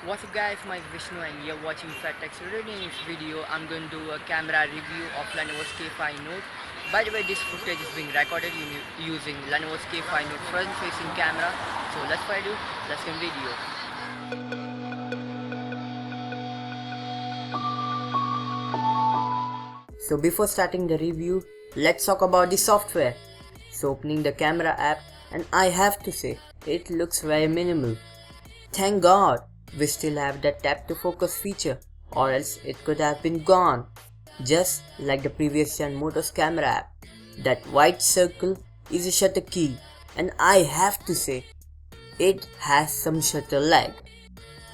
What's up guys, my Vishnu and you're watching FatTech. So today in this video I'm going to do a camera review of Lenovo's K5 Note. By the way, this footage is being recorded using Lenovo's K5 Note front facing camera. So let's do, let's get video. So before starting the review, let's talk about the software. So opening the camera app, and I have to say, it looks very minimal. Thank God we still have the tap to focus feature, or else it could have been gone. Just like the previous gen Moto's camera app, that white circle is a shutter key, and I have to say, it has some shutter lag.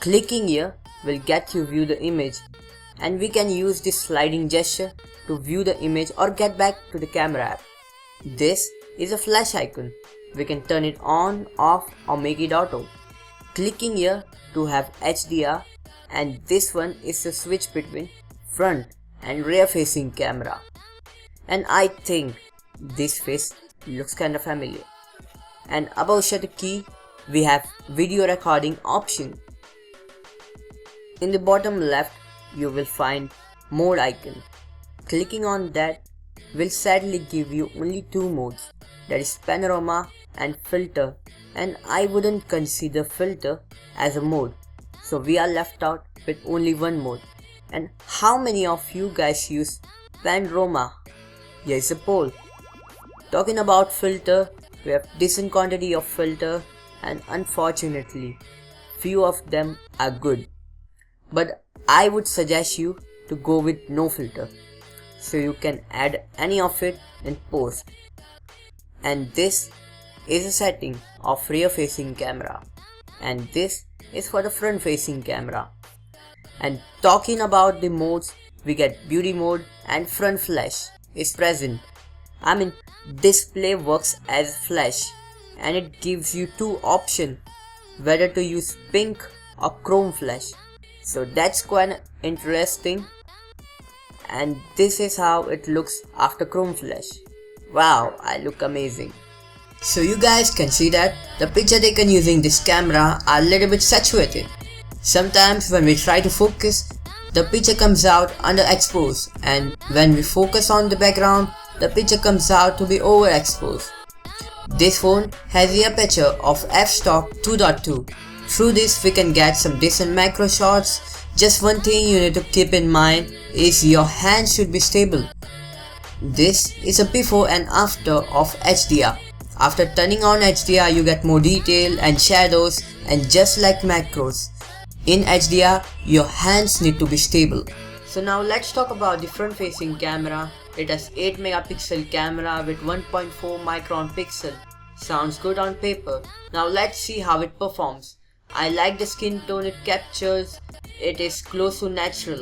Clicking here will get you view the image, and we can use this sliding gesture to view the image or get back to the camera app. This is a flash icon. We can turn it on, off or make it auto. Clicking here to have HDR, and this one is the switch between front and rear facing camera. And I think this face looks kinda familiar. And above shutter key we have video recording option. In the bottom left you will find mode icon. Clicking on that will sadly give you only two modes, that is panorama and filter, and I wouldn't consider filter as a mode, so we are left out with only one mode. And how many of you guys use panorama? Here is a poll. Talking about filter, we have decent quantity of filter, and unfortunately few of them are good, but I would suggest you to go with no filter, so you can add any of it in post. And this is a setting of rear facing camera, and this is for the front facing camera. And talking about the modes, we get beauty mode and front flash is present. I mean, display works as flash, and it gives you two options whether to use pink or chrome flash. So that's quite interesting, and this is how it looks after chrome flash. Wow, I look amazing. So you guys can see that the picture taken using this camera are a little bit saturated. Sometimes when we try to focus, the picture comes out underexposed, and when we focus on the background, the picture comes out to be overexposed. This phone has the aperture of f-stop 2.2. Through this we can get some decent macro shots. Just one thing you need to keep in mind is your hand should be stable. This is a before and after of HDR. After turning on HDR you get more detail and shadows, and just like macros, in HDR your hands need to be stable. So now let's talk about the front facing camera. It has 8 megapixel camera with 1.4 micron pixel. Sounds good on paper. Now let's see how it performs. I like the skin tone it captures. It is close to natural.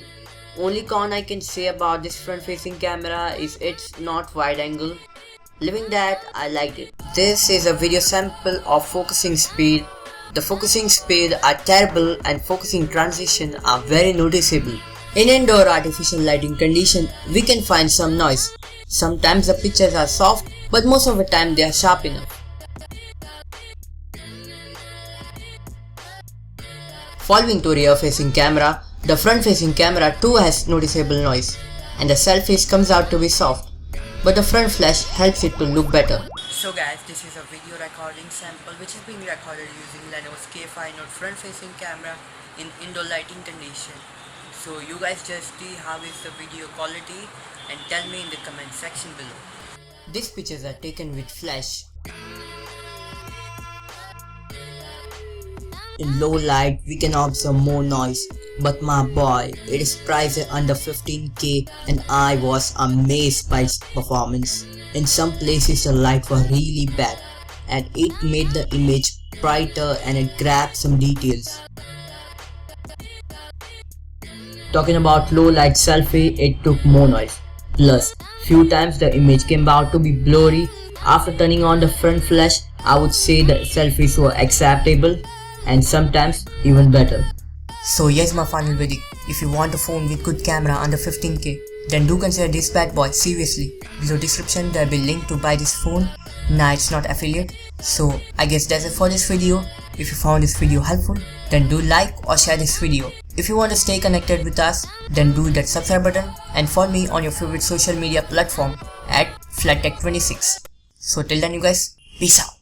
Only con I can say about this front facing camera is it's not wide angle. Leaving that, I liked it. This is a video sample of focusing speed. The focusing speed are terrible and focusing transition are very noticeable. In indoor artificial lighting condition, we can find some noise. Sometimes the pictures are soft, but most of the time they are sharp enough. Following to rear facing camera, the front facing camera too has noticeable noise, and the selfies comes out to be soft, but the front flash helps it to look better. So guys, this is a video recording sample which is being recorded using Lenovo's K5 Note front facing camera in indoor lighting condition. So you guys just see how is the video quality and tell me in the comment section below. These pictures are taken with flash. In low light we can observe more noise, but my boy, it is priced under 15k and I was amazed by its performance. In some places the light was really bad and it made the image brighter and it grabbed some details. Talking about low light selfie, it took more noise. Plus, few times the image came out to be blurry. After turning on the front flash, I would say the selfies were acceptable and sometimes even better. So here's my final verdict. If you want a phone with good camera under 15k, then do consider this bad boy seriously. Below description there will be link to buy this phone. Nah, it's not affiliate. So I guess that's it for this video. If you found this video helpful, then do like or share this video. If you want to stay connected with us, then do that subscribe button and follow me on your favorite social media platform at FlatTech26. So till then you guys, peace out.